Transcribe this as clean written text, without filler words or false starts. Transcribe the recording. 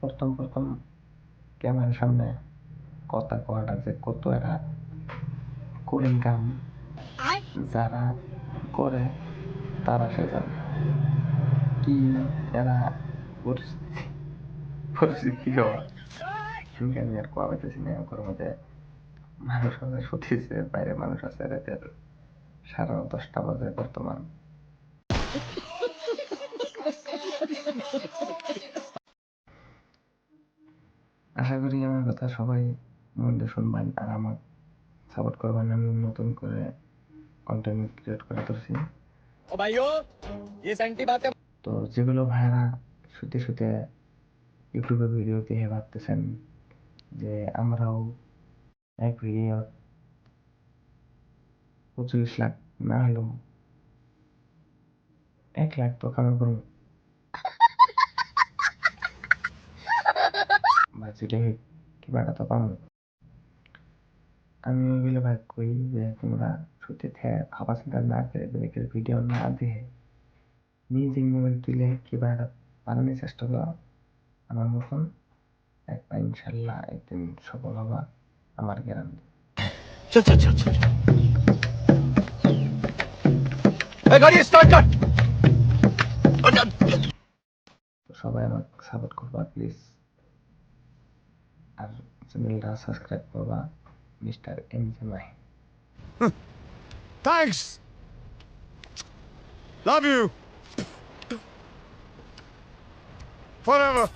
প্রথম প্রথম ক্যামেরার সামনে কথা কওয়াটা যে কত একটা কঠিন কাম, যারা করে তারা সে জানে কি এরা পরিস্থিতি পরিস্থিতি হওয়া। আমি আর কোয়া পাইতেছি না ওর মধ্যে মানুষ আছে সত্যি বাইরে মানুষ আছে রাতের 10:30 বাজে বর্তমান। আশা করি আমার কথা সবাই মন দিয়ে শুনবেন আর আমার সাপোর্ট করবেন। আমি নতুন করে কন্টেন্ট ক্রিয়েট করে তুলছি। তো যেগুলো ভাইরা শুতে শুতে ইউটিউবে ভিডিও দেখে ভাবতেছেন যে আমরাও এক ভিডিও 25 লাখ না হলেও 1 লাখ তো কামাই করবো, বাঁচিলে কিবা একটা তো পাবো। আমি ওইগুলো ভাগ করি যে তোমরা শুতে ভাবা চিন্তা না করে ব্রেকের ভিডিও না দেখে নিজে মোবাইল তুলে কিবা একটা বানানোর চেষ্টা করো। আমার মতন একটা ইনশাল্লাহ একদিন সফল হবা, আমার গ্যারান্টি। चल चल चल चल गाड़ी स्टार्ट कर তো সবাই আমাকে সাপোর্ট করবা প্লিজ, আর চ্যানেলটা সাবস্ক্রাইব করবা। Mister এমজে Mahi. Thanks love you forever